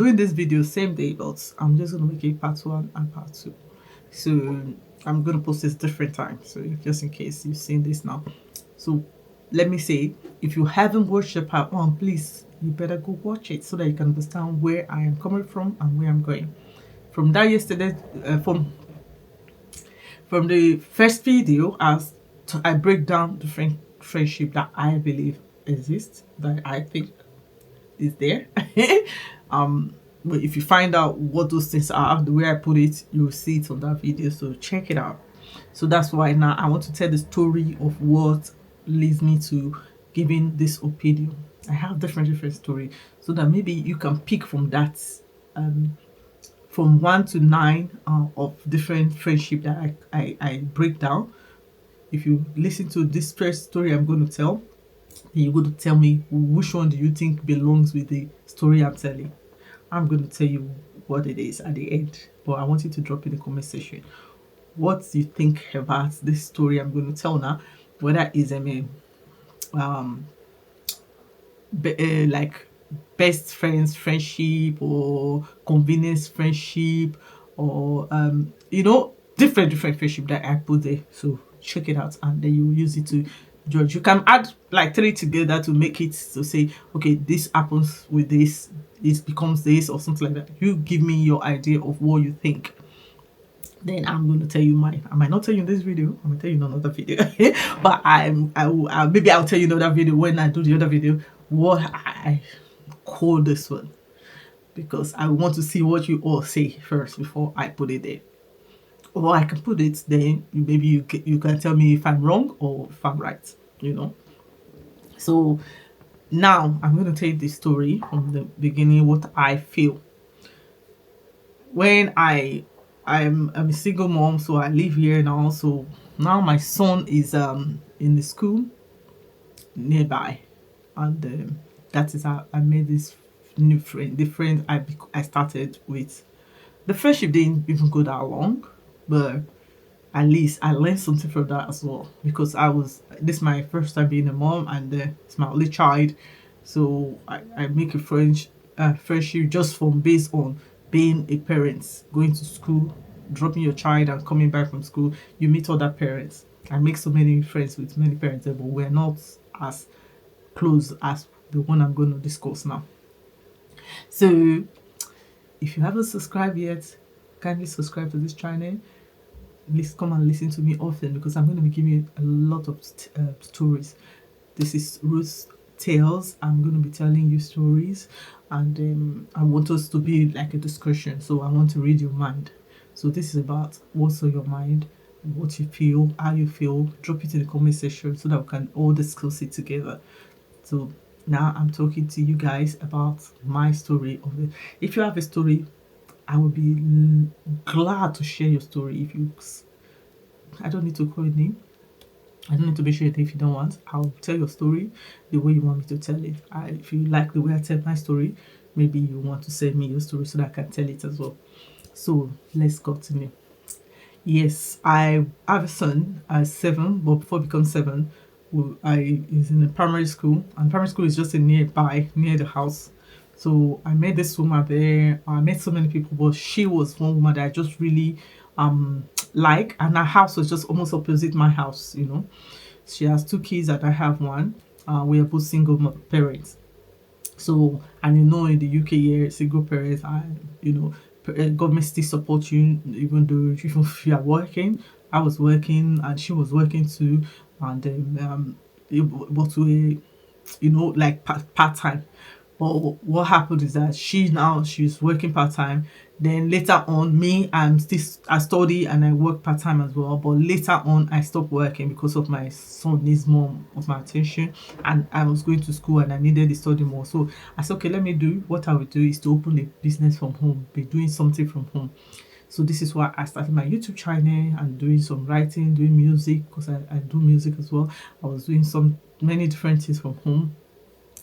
Doing this video same day, but I'm just gonna make it part 1 and part 2. So I'm gonna post this different time, so just in case you've seen this now. So let me say, if you haven't watched the part 1, please, you better go watch it so that you can understand where I am coming from and where I'm going. From that yesterday, from the first video, as I break down the friendship that I believe exists, that I think is there. But if you find out what those things are, the way I put it, you'll see it on that video, so check it out. So that's why now I want to tell the story of what leads me to giving this opinion. I have different story, so that maybe you can pick from that, from 1 to 9 of different friendship that I break down. If you listen to this first story I'm going to tell, then you're going to tell me which one do you think belongs with the story I'm telling. I'm going to tell you what it is at the end, but I want you to drop in the comment section what you think about this story I'm going to tell now, whether it's like best friends friendship or convenience friendship, or different friendship that I put there. So check it out and then you use it to judge. You can add like 3 together to make it to say, okay, this happens with this, it becomes this, or something like that. You give me your idea of what you think, then I'm going to tell you mine. I might not tell you in this video, I'm going to tell you in another video. But maybe I'll tell you in another video, when I do the other video, what I call this one, because I want to see what you all say first before I put it there. Or I can put it, then maybe you can tell me if I'm wrong or if I'm right, So now I'm going to tell you the story from the beginning, what I feel. When I'm a single mom, so I live here now. So now my son is in the school nearby, and that is how I made this new friend. The friend I started with. The friendship didn't even go that long, but at least I learned something from that as well, because this is my first time being a mom, and it's my only child. So I make a friendship just from based on being a parent, going to school, dropping your child and coming back from school. You meet other parents. I make so many friends with many parents, but we're not as close as the one I'm going to discuss now. So if you haven't subscribed yet, kindly subscribe to this channel. Please come and listen to me often, because I'm going to be giving you a lot of stories. This is Ruth's Tales. I'm going to be telling you stories, and I want us to be like a discussion. So I want to read your mind. So this is about what's on your mind, what you feel, how you feel. Drop it in the comment section so that we can all discuss it together. So now I'm talking to you guys about my story of it. If you have a story, I will be glad to share your story. I don't need to call your name. I don't need to mention it if you don't want. I'll tell your story the way you want me to tell it. If you like the way I tell my story, maybe you want to send me your story so that I can tell it as well. So let's continue. Yes, I have a son, 7, but before he becomes 7, is in a primary school, and primary school is just near the house. So I met this woman there. I met so many people, but she was one woman that I just really like, and her house was just almost opposite my house. She has 2 kids and I have 1. We are both single parents. So, and in the UK here, single parents, government still support you, even if you are working. I was working and she was working too, and then but we, like part time. But what happened is that she's working part time. Then later on, I study and I work part time as well. But later on, I stopped working because of my son needs more of my attention, and I was going to school and I needed to study more. So I said, okay, let me do what I would do is to open a business from home, be doing something from home. So this is why I started my YouTube channel and doing some writing, doing music, because I do music as well. I was doing many different things from home.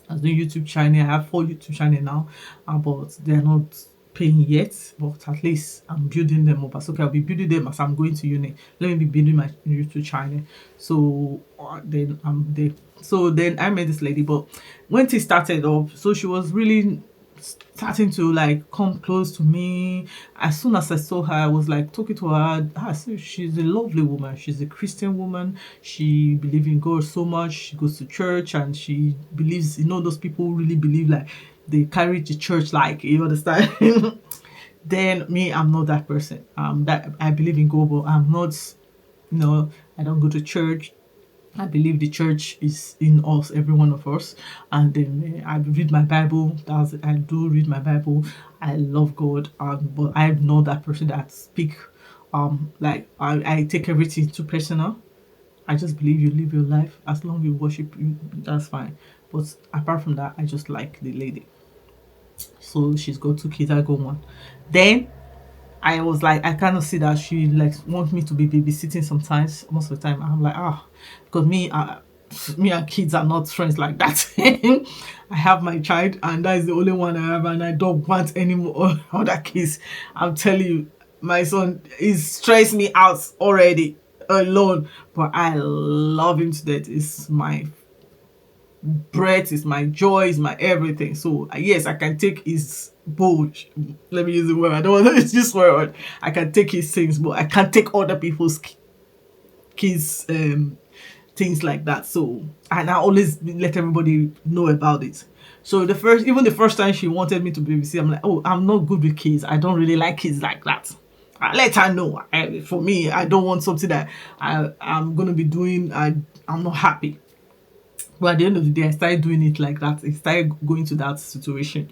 I was doing YouTube channel. I have 4 YouTube channel now, but they're not paying yet. But at least I'm building them up. So okay, I'll be building them as I'm going to uni. Let me be building my YouTube channel. So then I met this lady. But when she started off, so she was really starting to like come close to me. As soon as I saw her, I was like talking to her. I said, she's a lovely woman. She's a Christian woman. She believes in God so much. She goes to church and she believes, those people who really believe, like they carry the church, like, you understand. Then me, I'm not that person. That I believe in God, but I'm not, I don't go to church. I believe the church is in us, every one of us. And then I read my Bible. I do read my Bible. I love God. But I'm not that person that speak. Like I take everything too personal. I just believe you live your life. As long as you worship, that's fine. But apart from that, I just like the lady. So she's got 2 kids. I got one. Then I was like, I kind of see that she like wants me to be babysitting sometimes. Most of the time, I'm like, because me and kids are not friends like that. I have my child, and that is the only one I have, and I don't want any more other kids. I'm telling you, my son is stressed me out already alone, but I love him to death. It's my breath, is my joy, is my everything. So yes, I can take his bull. Let me use the word. I don't want to use this word. I can take his things, but I can't take other people's kids, things like that. So, and I always let everybody know about it. So even the first time she wanted me to babysit, I'm like, oh, I'm not good with kids. I don't really like kids like that. I let her know. For me, I don't want something that I'm gonna be doing. I'm not happy. But at the end of the day, I started doing it like that. I started going to that situation.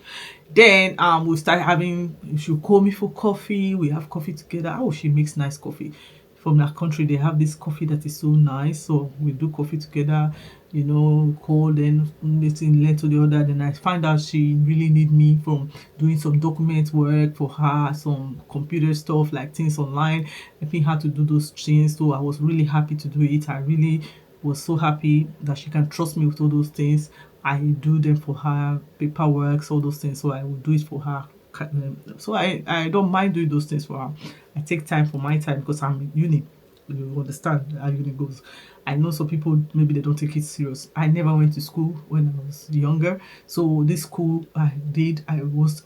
Then we started having, she'll call me for coffee. We have coffee together. Oh, she makes nice coffee. From that country, they have this coffee that is so nice. So we do coffee together, call, then meeting led to the other. Then I find out she really need me from doing some document work for her, some computer stuff, like things online, helping her to do those things. So I was really happy to do it. I really was so happy that she can trust me with all those things. I do them for her, paperwork, all those things. So I will do it for her. So I don't mind doing those things for her. I take time for my time because I'm in uni. You understand how uni goes. I know some people, maybe they don't take it serious. I never went to school when I was younger. So this school I did, I was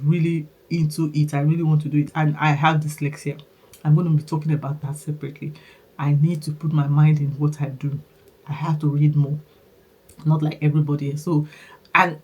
really into it. I really want to do it. And I have dyslexia. I'm going to be talking about that separately. I need to put my mind in what I do. I have to read more, not like everybody else. So, and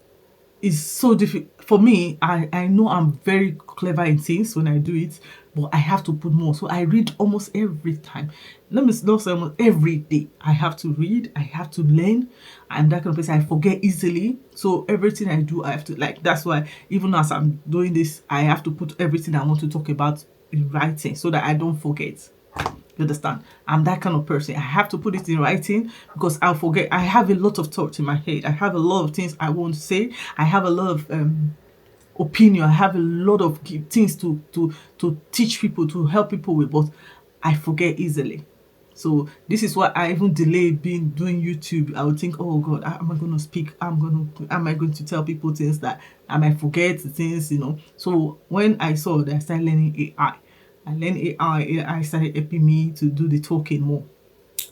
it's so difficult for me. I know I'm very clever in things when I do it, but I have to put more. So I read almost every time. Let me not say almost every day. I have to read. I have to learn. I'm that kind of person. I forget easily. So everything I do, I have to like. That's why even as I'm doing this, I have to put everything I want to talk about in writing so that I don't forget. You understand? I'm that kind of person. I have to put it in writing because I'll forget. I have a lot of thoughts in my head. I have a lot of things I want to say. I have a lot of opinion. I have a lot of things to teach people, to help people with, but I forget easily. So this is why I even delay doing YouTube. I would think, oh God, am I going to speak? Am I going to tell people things that I might forget things, So when I saw that I started learning AI, I learned AI started helping me to do the talking more.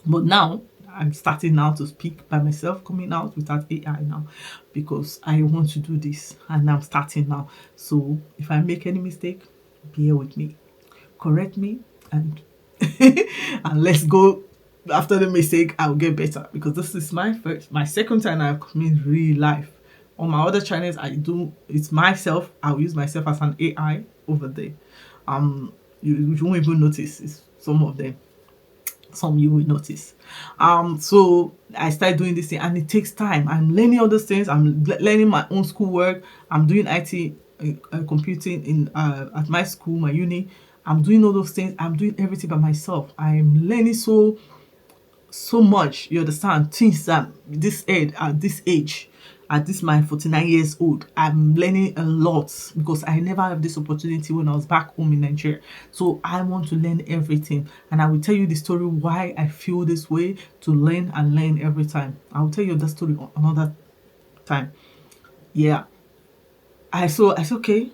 But now I'm starting now to speak by myself, coming out without AI now, because I want to do this and I'm starting now. So if I make any mistake, bear with me, correct me, and and let's go. After the mistake, I'll get better, because this is my second time I've come in real life. On my other channels, it's myself. I'll use myself as an AI over there. You won't even notice. It's some of them. Some you will notice. So I started doing this thing, and it takes time. I'm learning all those things. I'm learning my own schoolwork. I'm doing IT, computing in at my school, my uni. I'm doing all those things. I'm doing everything by myself. I'm learning so much. You understand? Things that this age, at this my 49 years old, I'm learning a lot because I never have this opportunity when I was back home in Nigeria. So I want to learn everything, and I will tell you the story why I feel this way to learn and learn every time. I will tell you that story another time. Yeah, I said okay.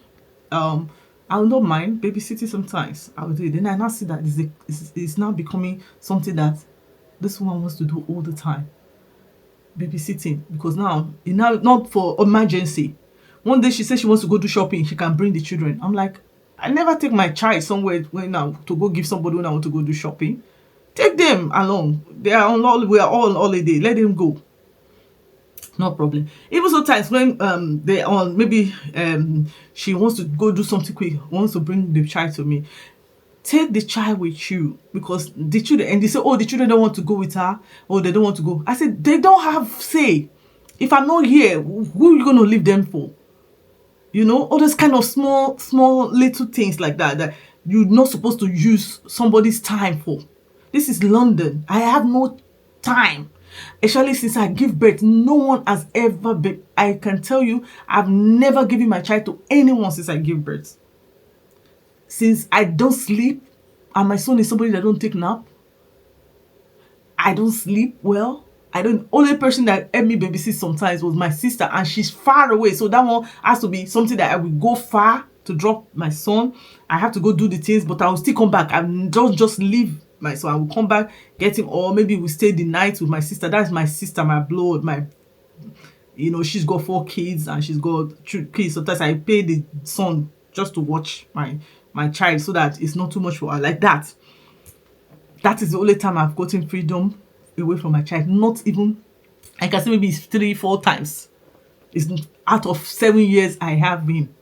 I will not mind babysitting sometimes. I will do it. Then I now see that it's now becoming something that this one wants to do all the time, babysitting, because now not for emergency, One day she said she wants to go do shopping. She can bring the children. I'm like, I never take my child somewhere when I to go give somebody when I want to go do shopping. Take them along. They are on we are all on holiday. Let them go. No problem. Even sometimes when they on maybe she wants to go do something quick, wants to bring the child to me. Take the child with you, because the children, and they say, oh, the children don't want to go with her, or they don't want to go. I said, they don't have say. If I'm not here, who are you going to leave them for? You know, all those kind of small little things like that you're not supposed to use somebody's time for. This is London. I have no time. Especially since I give birth, no one has ever been. I can tell you, I've never given my child to anyone since I give birth. Since I don't sleep, and my son is somebody that don't take nap. I don't sleep well. Only person that helped me babysit sometimes was my sister, and she's far away. So that one has to be something that I will go far to drop my son. I have to go do the things, but I will still come back. I don't just leave my son. I will come back, get him, or maybe we stay the night with my sister. That's my sister, my blood, she's got 4 kids and she's got 2 kids. Sometimes I pay the son just to watch my child so that it's not too much for her. Like that. That is the only time I've gotten freedom away from my child. Not even, I can say maybe it's 3-4 times. It's out of 7 years I have been.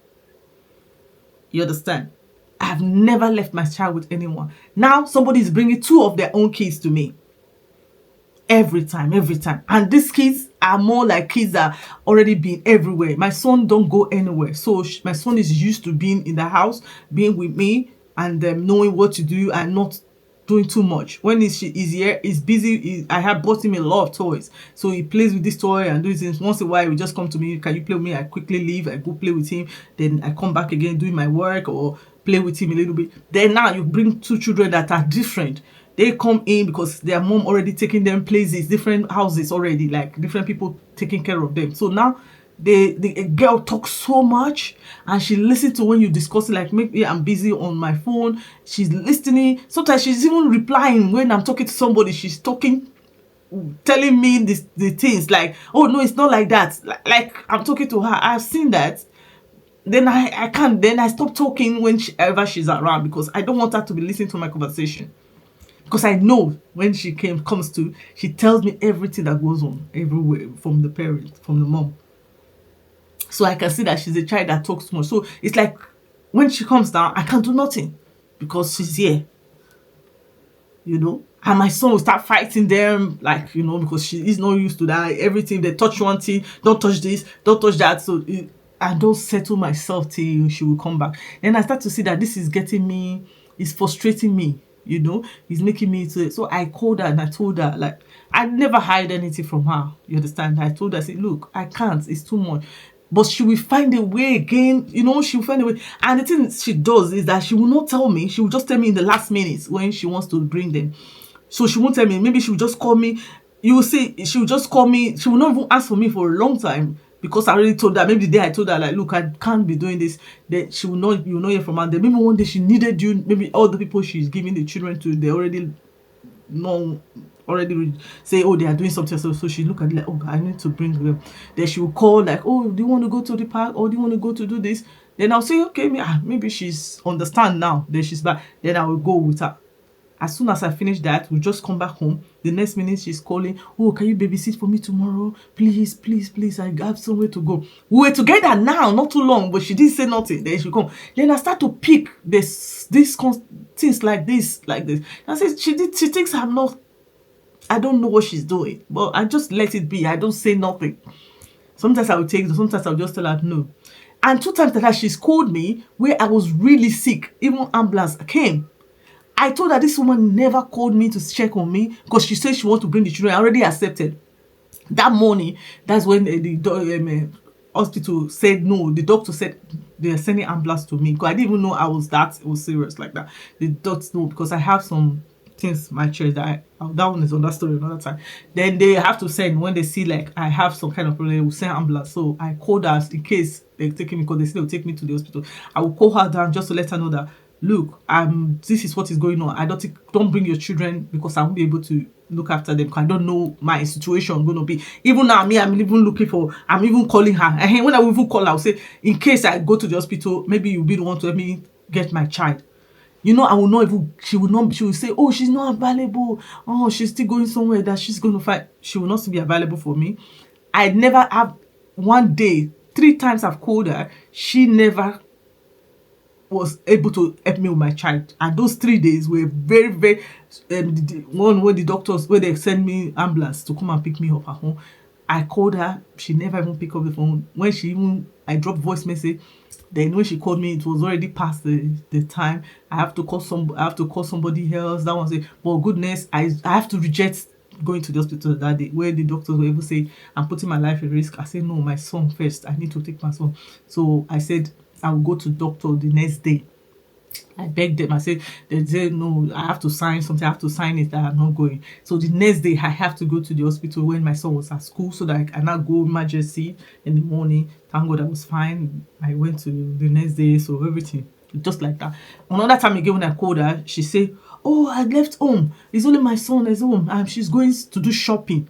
You understand? I've never left my child with anyone. Now somebody is bringing 2 of their own kids to me. Every time. And these kids are more like kids that already been everywhere. My son don't go anywhere. So my son is used to being in the house, being with me, and knowing what to do and not doing too much. When he's here, he's busy. I have bought him a lot of toys. So he plays with this toy and doing things. Once in a while, he just come to me. Can you play with me? I quickly leave. I go play with him. Then I come back again, doing my work or play with him a little bit. Then now you bring 2 children that are different. They come in because their mom already taking them places, different houses already, like different people taking care of them. So now the girl talks so much and she listens to when you discuss it, like maybe I'm busy on my phone. She's listening. Sometimes she's even replying when I'm talking to somebody. She's talking, telling me the things like, oh no, it's not like that. Like I'm talking to her. I've seen that. Then I can't. Then I stop talking whenever she's around because I don't want her to be listening to my conversation. Because I know when she comes to, she tells me everything that goes on everywhere from the parent, from the mom. So I can see that she's a child that talks too much. So it's like when she comes down, I can't do nothing because she's here. And my son will start fighting them, like, because she is not used to that. Everything, they touch one thing, don't touch this, don't touch that. So I don't settle myself till she will come back. Then I start to see that this is getting me, it's frustrating me. He's making me so I called her and I told her, like, I never hide anything from her. You understand? I told her, I said, look, I can't, it's too much. But she will find a way again, she will find a way. And the thing she does is that she will not tell me, she will just tell me in the last minutes when she wants to bring them. So she won't tell me, maybe she will just call me. You will see, she will just call me, she will not even ask for me for a long time. Because I already told her, maybe the day I told her, like, look, I can't be doing this, that she will not, you will not hear from her. Then maybe one day she needed you, maybe all the people she's giving the children to, they already know, already say, oh, they are doing something. So she look at it like, oh, I need to bring them. Then she will call, like, oh, do you want to go to the park? Or do you want to go to do this? Then I'll say, okay, maybe she's understand now. Then she's back. Then I will go with her. As soon as I finish that, we just come back home. The next minute she's calling, oh, can you babysit for me tomorrow? Please, please, please, I have somewhere to go. We were together now, not too long, but she didn't say nothing. Then she come. Then I start to pick these things like this. And I said, she thinks I don't know what she's doing. But I just let it be. I don't say nothing. Sometimes I will take it, sometimes I'll just tell her no. And 2 times that she's called me where I was really sick. Even ambulance came. I told her this woman never called me to check on me because she said she wants to bring the children. I already accepted. That morning, that's when the hospital said no. The doctor said they are sending ambulance to me because I didn't even know it was serious like that. The doctors know because I have some things my church that one is on that story another time. Then they have to send when they see like I have some kind of problem, they will send ambulance. So I called her in case they're taking me because they say they'll take me to the hospital. I will call her down just to let her know that look, this is what is going on. I don't think, don't bring your children because I won't be able to look after them because I don't know my situation going to be. Even now, me, I'm even looking for, I'm even calling her. And when I will even call her, I'll say, in case I go to the hospital, maybe you'll be the one to help me get my child. You know, I will not even, she will say, oh, she's not available. Oh, she's still going somewhere that she's going to find. She will not still be available for me. I never have one day, 3 times I've called her. She never was able to help me with my child. And those 3 days were very, very, one where the doctors, where they send me ambulance to come and pick me up at home. I called her, she never even picked up the phone. When she even, I dropped voice message, then when she called me, it was already past the time. I have to call somebody else. That one say, well, goodness, I have to reject going to the hospital that day, where the doctors were able to say, I'm putting my life at risk. I said, no, my son first. I need to take my son. So I said, I will go to doctor the next day. I begged them. I said, they said, no, I have to sign something. I have to sign it that I'm not going. So the next day, I have to go to the hospital when my son was at school so that I cannot go emergency in the morning. Thank God I was fine. I went to the next day, so everything, just like that. Another time again, when I called her, she said, oh, I left home. It's only my son is home. She's going to do shopping.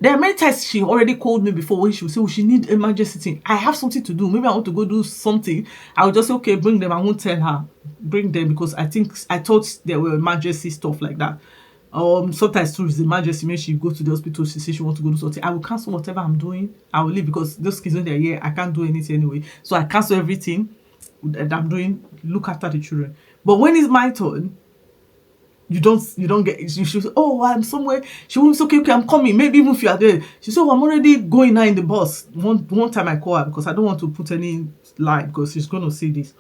There are many times she already called me before when she would say, oh, she need emergency thing. I have something to do. Maybe I want to go do something. I would just say, okay, bring them. I won't tell her. Bring them because I thought there were emergency stuff like that. Sometimes through the emergency, maybe she go to the hospital, she says she wants to go do something. I will cancel whatever I'm doing. I will leave because those kids when they're here, I can't do anything anyway. So I cancel everything that I'm doing, look after the children. But when it's my turn, you don't get, you should say, oh, I'm somewhere. She will say, okay, I'm coming. Maybe even if you are there. She said, oh, I'm already going now in the bus. One time I call her because I don't want to put any lie because she's going to see this.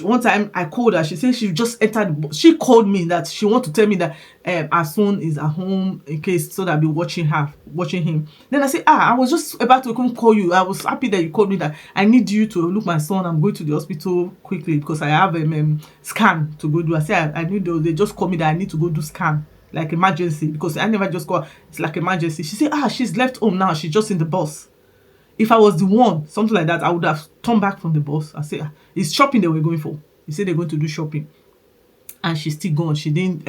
One time I called her, she said she just entered the bus. She called me that she want to tell me that her son is at home in case so that I'll be watching him. Then I said, I was just about to come call you. I was happy that you called me that I need you to look my son. I'm going to the hospital quickly because I have a scan to go do. I said I need they just call me that I need to go do scan like emergency because I never just call. It's like emergency. She said, she's left home now. She's just in the bus. If I was the one, something like that, I would have turned back from the bus. I said, it's shopping they were going for. He said they're going to do shopping. And she's still gone. She didn't,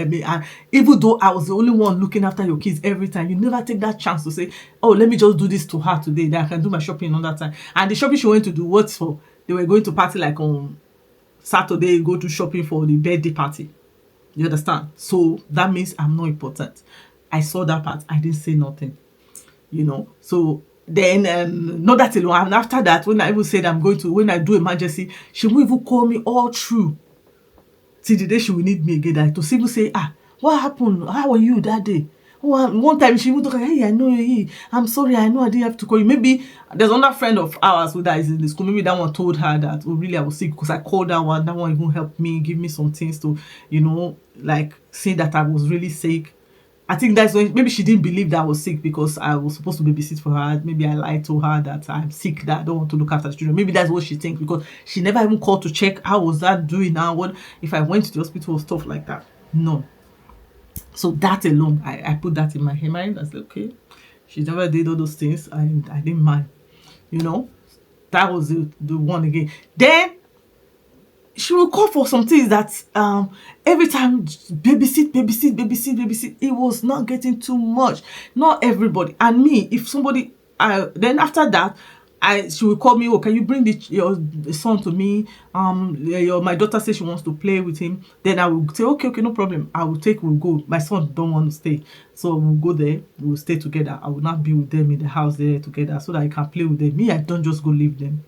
even though I was the only one looking after your kids every time, you never take that chance to say, oh, let me just do this to her today, that I can do my shopping another time. And the shopping she went to do, what's for? They were going to party like on Saturday, go to shopping for the birthday party. You understand? So that means I'm not important. I saw that part. I didn't say nothing. So then not that alone, and after that, when I even said when I do emergency, she will even call me all through till the day she will need me again, to even say, what happened, how were you that day? One time she would talk, hey, I know you, I'm sorry, I know I didn't have to call you. Maybe there's another friend of ours that is in the school, maybe that one told her that, oh really, I was sick because I called that one even helped me, give me some things to, like say that I was really sick. I think that's when maybe she didn't believe that I was sick because I was supposed to babysit for her. Maybe I lied to her that I'm sick, that I don't want to look after the children. Maybe that's what she thinks because she never even called to check how was that doing now, what if I went to the hospital or stuff like that. No. So that alone, I put that in my mind. I said, okay, she never did all those things and I didn't mind. That was the one again. Then she will call for some things that every time babysit. It was not getting too much. Not everybody. And me, if somebody, then after that, she will call me, oh, can you bring your son to me? My daughter says she wants to play with him. Then I will say, okay, no problem. We'll go. My son don't want to stay. So we'll go there. We'll stay together. I will not be with them in the house there together so that I can play with them. Me, I don't just go leave them.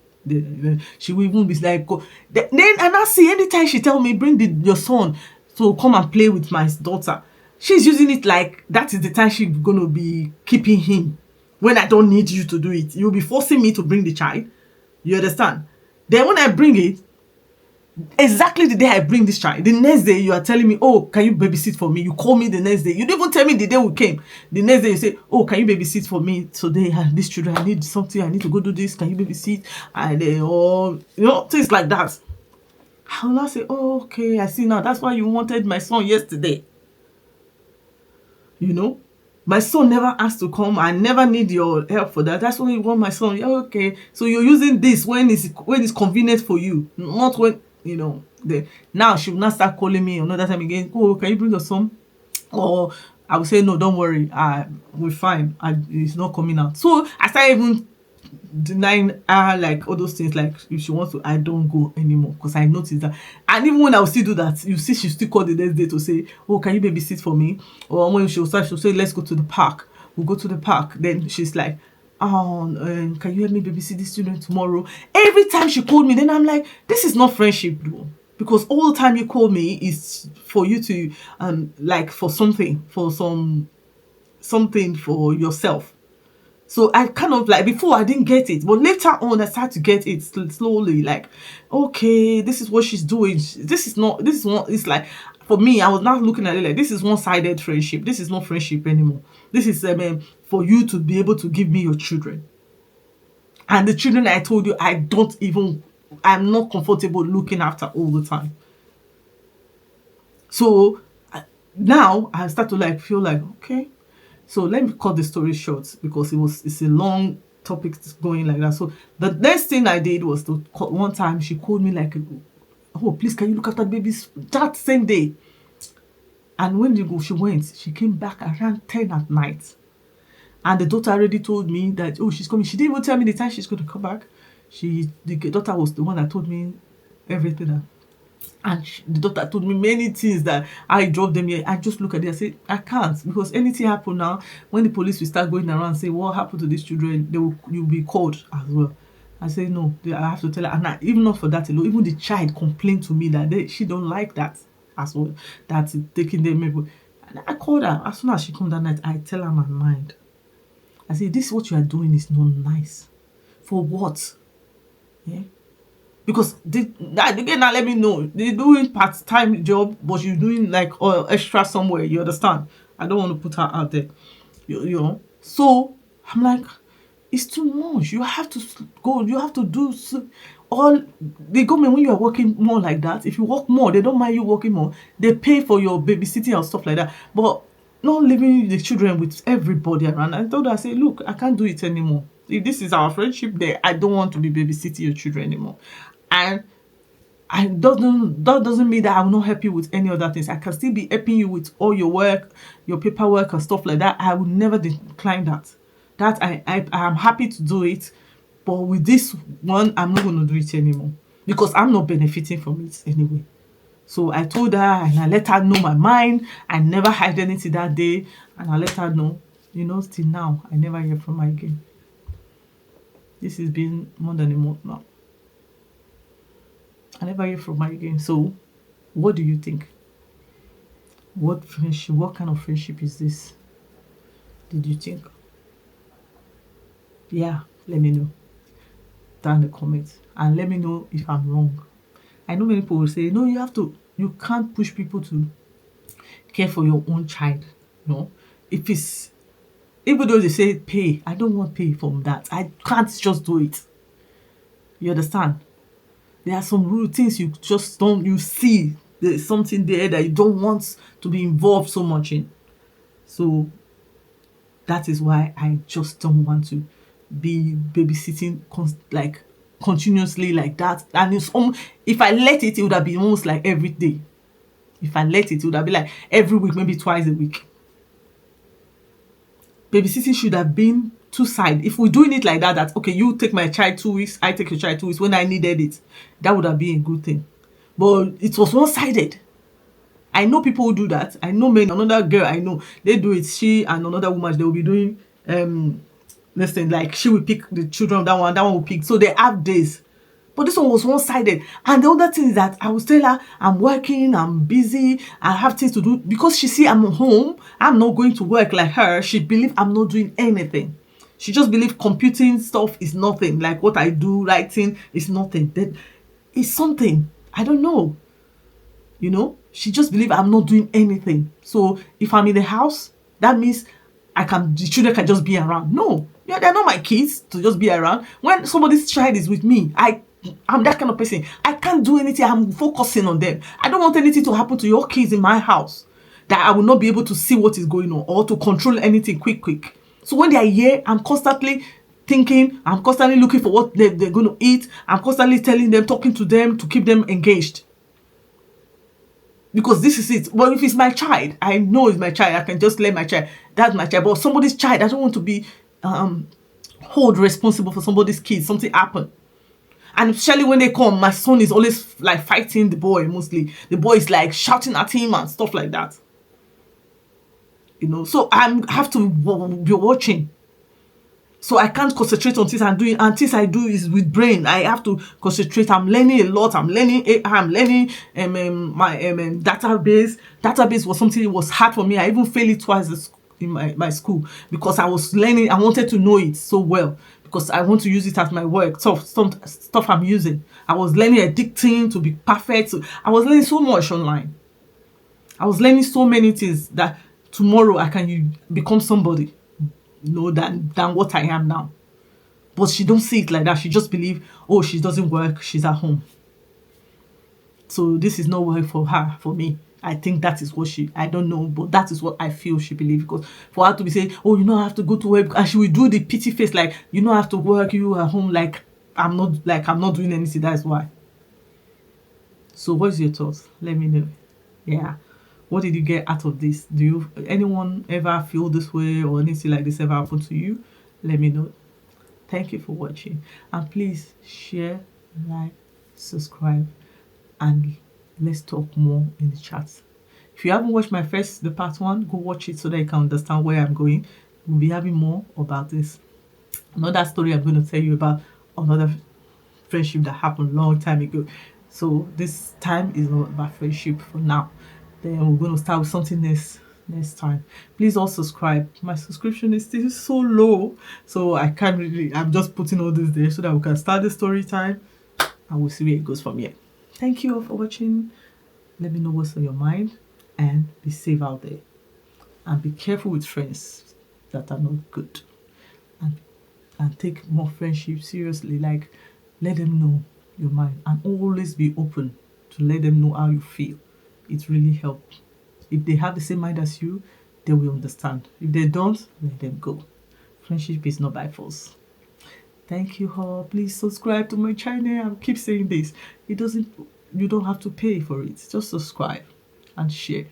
She will even be like, then and I see anytime she tell me bring your son to come and play with my daughter, she's using it like that is the time she's gonna be keeping him when I don't need you to do it. You'll be forcing me to bring the child. You understand? Then when I bring it, exactly the day I bring this child, the next day you are telling me, oh, can you babysit for me? You call me the next day. You didn't even tell me the day we came. The next day you say, oh, can you babysit for me today? And these children, I need something. I need to go do this. Can you babysit? And things like that. I will not say, oh, okay, I see now. That's why you wanted my son yesterday. My son never asked to come. I never need your help for that. That's why you want my son. Yeah, okay. So you're using this when it's convenient for you, not when now she will not start calling me another time again. Oh, can you bring your son? Or I will say, no, don't worry, we're fine. It's not coming out. So I started even denying her, like, all those things. Like, if she wants to, I don't go anymore, because I noticed that. And even when I will still do that, you see, she still call the next day to say, oh, can you babysit for me? Or when she'll say, let's go to the park. We'll go to the park. Then she's like, oh, can you help me babysit this student tomorrow? Every time she called me, then I'm like, this is not friendship, though. Because all the time you call me is for you to like, for something for yourself. So I kind of, like, before I didn't get it, but later on I started to get it slowly. Like, okay, this is what she's doing. This is one. It's like, for me, I was not looking at it like, this is one-sided friendship. This is not friendship anymore. This is for you to be able to give me your children. And the children, I told you, I'm not comfortable looking after all the time. So now I start to, like, feel like, okay, so let me cut the story short, because it's a long topic going like that. So the next thing I did was one time she called me like, oh, please, can you look after the babies that same day? And when she went, she came back around 10 at night. And the daughter already told me that, oh, she's coming. She didn't even tell me the time she's going to come back. The daughter was the one that told me everything. And the doctor told me many things that I dropped them here. I just look at it and say, I can't, because anything happen now, when the police will start going around and say, what happened to these children, you'll be called as well. I say, no, I have to tell her. And even not for that alone, even the child complained to me that she don't like that as well, that's taking them. And I called her. As soon as she come that night, I tell her my mind. I say, this what you are doing is not nice. For what? Yeah. Because again, now let me know, they're doing part-time job, but you're doing like extra somewhere. You understand? I don't want to put her out there. You know. So I'm like, it's too much. You have to go. You have to do all the government. When you are working more like that, if you work more, they don't mind you working more. They pay for your babysitting and stuff like that. But not leaving the children with everybody around. I told her, I say, look, I can't do it anymore. If this is our friendship there, I don't want to be babysitting your children anymore. And that doesn't mean that I will not help you with any other things. I can still be helping you with all your work, your paperwork and stuff like that. I will never decline that. That I am happy to do it. But with this one, I'm not going to do it anymore, because I'm not benefiting from it anyway. So I told her, and I let her know my mind. I never hide anything that day. And I let her know, till now, I never hear from her again. This has been more than a month now. I never hear from her again. So, what do you think? What friendship? What kind of friendship is this? Did you think? Yeah, let me know down in the comments, and let me know if I'm wrong. I know many people will say, no, you can't push people to care for your own child. No, even though they say pay, I don't want pay from that. I can't just do it. You understand? There are some routines you just don't, you see there's something there that you don't want to be involved so much in. So that is why I just don't want to be babysitting like continuously like that. And if I let it would have been almost like every day. If I let it would have been like every week, maybe twice a week. Babysitting should have been two-sided. If we're doing it like that, okay, you take my child 2 weeks, I take your child 2 weeks when I needed it, that would have been a good thing. But it was one-sided. I know people who do that. I know another girl I know, they do it. She and another woman, they will be doing listen, like she will pick the children of that one will pick. So they have days. But this one was one-sided. And the other thing is that I will tell her, I'm working, I'm busy, I have things to do. Because she see I'm home, I'm not going to work like her. She believes I'm not doing anything. She just believes computing stuff is nothing. Like what I do, writing, is nothing. That is something. I don't know. She just believes I'm not doing anything. So if I'm in the house, that means the children can just be around. No. Yeah, they're not my kids to just be around. When somebody's child is with me, I'm that kind of person. I can't do anything. I'm focusing on them. I don't want anything to happen to your kids in my house that I will not be able to see what is going on or to control anything quick. So when they are here, I'm constantly thinking. I'm constantly looking for what they're going to eat. I'm constantly telling them, talking to them to keep them engaged. Because this is it. But if it's my child, I know it's my child. I can just let my child. That's my child. But somebody's child, I don't want to be hold responsible for somebody's kid. Something happened. And especially when they come, my son is always like fighting the boy mostly. The boy is like shouting at him and stuff like that. You know, so I have to be watching. So I can't concentrate on things I'm doing. And things I do is with brain. I have to concentrate. I'm learning a lot. I'm learning AI. I'm learning my database. Database was something that was hard for me. I even failed it twice in my school because I was learning. I wanted to know it so well because I want to use it as my work. Stuff I'm using. I was learning editing to be perfect. So I was learning so much online. I was learning so many things that tomorrow I can become somebody, you know, than what I am now. But she don't see it like that. She just believe, oh, she doesn't work, she's at home. So this is no work for her, for me. I think that is what I don't know, but that is what I feel she believes. Because for her to be saying, oh, you know, I have to go to work, and she will do the pity face like, you know, I have to work, you are home, like I'm not doing anything. That's why. So what's your thoughts? Let me know. Yeah. What did you get out of this? Do anyone ever feel this way or anything like this ever happen to you? Let me know. Thank you for watching. And please share, like, subscribe, and let's talk more in the chat. If you haven't watched the part 1, go watch it so that you can understand where I'm going. We'll be having more about this. Another story I'm going to tell you about another friendship that happened a long time ago. So this time is not about friendship for now. Then we're going to start with something next time. Please all subscribe. My subscription is still so low, so I can't really. I'm just putting all this there so that we can start the story time, and we'll see where it goes from here. Thank you all for watching. Let me know what's on your mind, and be safe out there, and be careful with friends that are not good, and take more friendship seriously. Like, let them know your mind, and always be open to let them know how you feel. It really helps. If they have the same mind as you, they will understand. If they don't, let them go. Friendship is not by force. Thank you all. Please subscribe to my channel. I keep saying this. You don't have to pay for it. Just subscribe and share.